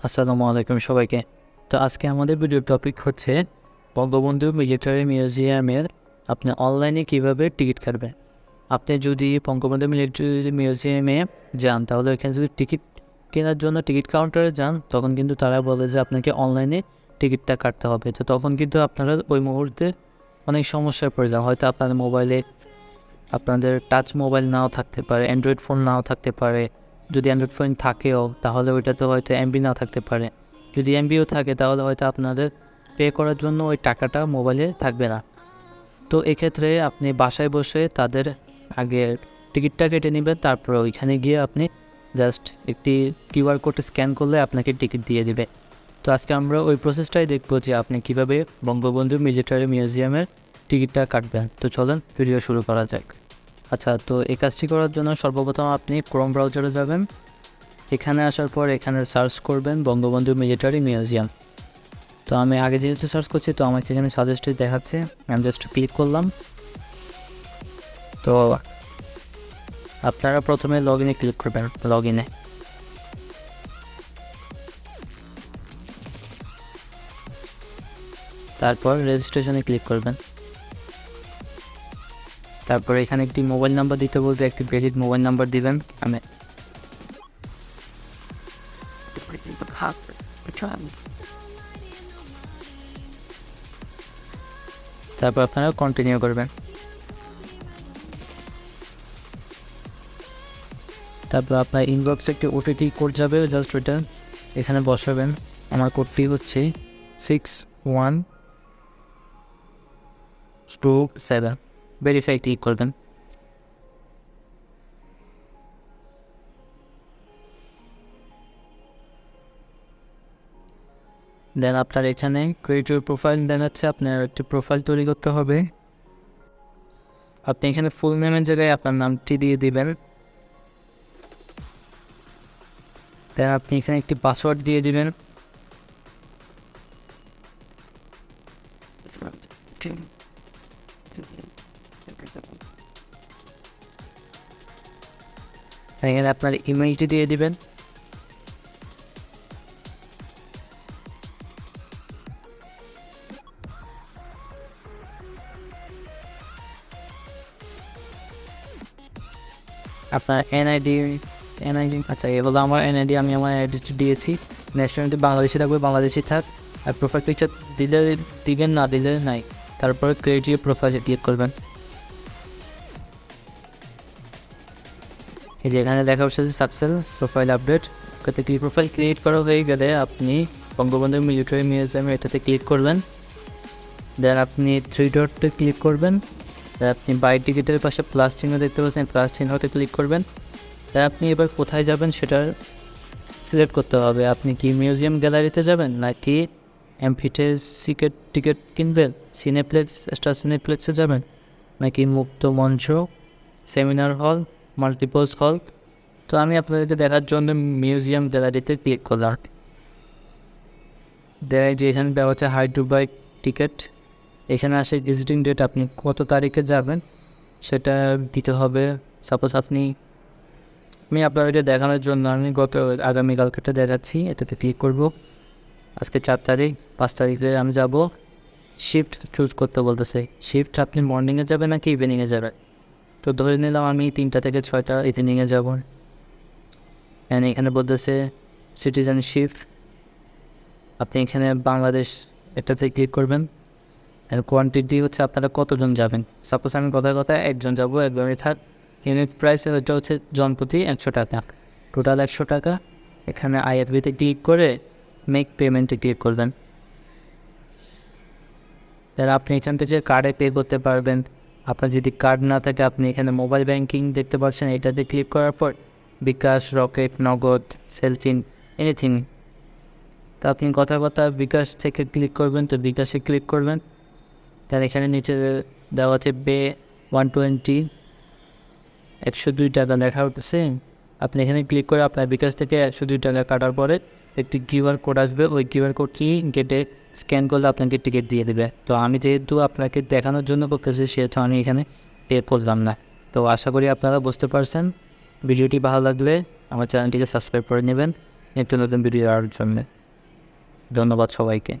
আসসালামু আলাইকুম সবাইকে। তো আজকে আমাদের ভিডিও টপিক হচ্ছে বঙ্গবন্ধু মিলিটারি মিউজিয়ামের আপনি অনলাইনে কিভাবে টিকিট কাটবেন। আপনি যদি বঙ্গবন্ধু মিলিটারি মিউজিয়ামে যান তাহলে এখানে যদি টিকিট কেনার জন্য টিকিট কাউন্টারে যান তখন কিন্তু তারা বলে যে আপনাকে অনলাইনে টিকিটটা কাটতে হবে। তো তখন কিন্তু আপনারা ওই মুহূর্তে অনেক সমস্যায় পড়ে যান। হয়তো আপনাদের মোবাইলে আপনাদের টাচ মোবাইল নাও থাকতে পারে, অ্যান্ড্রয়েড ফোন নাও থাকতে পারে। যদি অ্যান্ড্রয়েড ফোন থাকেও তাহলে ওইটাতে হয়তো এমবি না থাকতে পারে। যদি এমবিও থাকে তাহলে হয়তো আপনাদের পে করার জন্য ওই টাকাটা মোবাইলে থাকবে না। তো এক্ষেত্রে আপনি বাসায় বসে তাদের আগে টিকিটটা কেটে নেবেন, তারপর ওইখানে গিয়ে আপনি জাস্ট একটি কিউআর কোড স্ক্যান করলে আপনাকে টিকিট দিয়ে দেবে। তো আজকে আমরা ওই প্রসেসটাই দেখবো যে আপনি কীভাবে বঙ্গবন্ধু মিলিটারি মিউজিয়ামের টিকিটটা কাটবেন। তো চলেন ভিডিও শুরু করা যাক। আচ্ছা, তো এই কাজটি করার জন্য সর্বপ্রথম আপনি ক্রোম ব্রাউজারে যাবেন। এখানে আসার পর এখানে সার্চ করবেন বঙ্গবন্ধু মিলিটারি মিউজিয়াম। তো আমি আগে যেহেতু সার্চ করছি তো আমাকে এখানে সাজেস্টেড দেখাচ্ছে, আমি জাস্ট ক্লিক করলাম। তো আপনারা প্রথমে লগ ইনে ক্লিক করবেন, লগ ইনে। তারপর রেজিস্ট্রেশনে ক্লিক করবেন। তারপর এখানে একটি মোবাইল নাম্বার দিতে বলবে, একটি ভ্যালিড মোবাইল নাম্বার দিবেন। আমি তারপর আপনারা কন্টিনিউ করবেন। তারপর আপনার ইনবক্সে একটি ওটিপি কোড যাবে, জাস্ট ওইটা এখানে বসাবেন। আমার কোডটি হচ্ছে 6127। ভেরিফাই ক্লিক করবেন। দেন আপনার এখানে ক্রিয়েট ইউর প্রোফাইল দেখাচ্ছে, আপনার একটি প্রোফাইল তৈরি করতে হবে। আপনি এখানে ফুল নেমের জায়গায় আপনার নামটি দিয়ে দিবেন। দেন আপনি এখানে একটি পাসওয়ার্ড দিয়ে দিবেন। এখানে আপনার ইমেইলটি দিয়ে দিবেন। আপনার এনআইডি, আচ্ছা এ হলো আমার এনআইডি, আমি আমার এনআইডিটি দিয়েছি। ন্যাশনালিটি বাংলাদেশি থাকবে, বাংলাদেশি থাক। আর প্রোফাইল পিকচার দিলে দিবেন, না দিলে নাই। তারপরে ক্রিয়েট ইউর প্রোফাইলে ক্লিক করবেন। এই যে এখানে দেখা হচ্ছে সাকসেস প্রোফাইল আপডেট, ওটাতে ক্লিক। প্রোফাইল ক্রিয়েট করা হয়ে গেলে আপনি বঙ্গবন্ধু মিলিটারি মিউজিয়ামে এটাতে ক্লিক করবেন। দেন আপনি থ্রি ডটে ক্লিক করবেন। দেন আপনি বাই টিকিটের পাশে প্লাস চিহ্ন দেখতে পাচ্ছেন, প্লাস চিহ্নতে ক্লিক করবেন। দেন আপনি এবার কোথায় যাবেন সেটা সিলেক্ট করতে হবে। আপনি কি মিউজিয়াম গ্যালারিতে যাবেন, নাকি অ্যাম্ফিতে টিকিট কিনবেন, সিনেপ্লেক্স, স্টার সিনেপ্লেক্সে যাবেন, নাকি মুক্ত মঞ্চ, সেমিনার হল, মাল্টিপলস হল। তো আমি আপনাদেরকে দেখার জন্য মিউজিয়াম গ্যালারিতে ক্লিক করলাম। দেখ যে এখানে দেওয়া হচ্ছে হাই টু বাই টিকিট। এখানে আসে ভিজিটিং ডেট, আপনি কত তারিখে যাবেন সেটা দিতে হবে। সাপোজ আমি আপনার এটা দেখানোর জন্য আমি আগামীকালকেটা দেখাচ্ছি, এটাতে ক্লিক করব। আজকে 4 তারিখ, 5 তারিখে আমি যাব। শিফট চুজ করতে বলতেছে। শিফট আপনি মর্নিংয়ে যাবেন নাকি ইভিনিংয়ে যাবেন। তো ধরে নিলাম আমি 3টা থেকে 6টা ইভিনিংয়ে যাব। এখানে বলতেছে সিটিজেনশিপ, আপনি এখানে বাংলাদেশ এটাতে ক্লিক করবেন। আর কোয়ান্টিটি হচ্ছে আপনারা কতজন যাবেন। সাপোজ আমি কথায় একজন যাব, একজনই থাক। ইউনিট প্রাইস এটা হচ্ছে জনপ্রতি 100 টাকা, টোটাল 100 টাকা। এখানে আইএফবিতে ক্লিক করে মেক পেমেন্টে ক্লিক করবেন। তাহলে আপনি এখান থেকে কার্ডে পে করতে পারবেন। আপনার যদি কার্ড না থাকে আপনি এখানে মোবাইল ব্যাংকিং দেখতে পাচ্ছেন, এটাতে ক্লিক করার পর বিকাশ, রকেট, নগদ, সেলফিন, এনিথিং। তো আপনি বিকাশ থেকে ক্লিক করবেন, তো বিকাশে ক্লিক করবেন। তার এখানে নিচে দেওয়া আছে পে 120, 102 টাকা লেখা উঠছে। আপনি এখানে ক্লিক করে আপনার বিকাশ থেকে 102 টাকা কাটার পরে একটি কিউআর কোড আসবে, ওই কিউআর কোডটি গেটে স্ক্যান করলে আপনাকে টিকিট দিয়ে দেবে। তো আমি যেহেতু আপনাকে দেখানোর জন্য করতেছি সেহেতু আমি এখানে পে করলাম না। তো আশা করি আপনারা বুঝতে পারছেন। ভিডিওটি ভালো লাগলে আমার চ্যানেলটিকে সাবস্ক্রাইব করে নেবেন। একটু নতুন ভিডিও আর জন্য। ধন্যবাদ সবাইকে।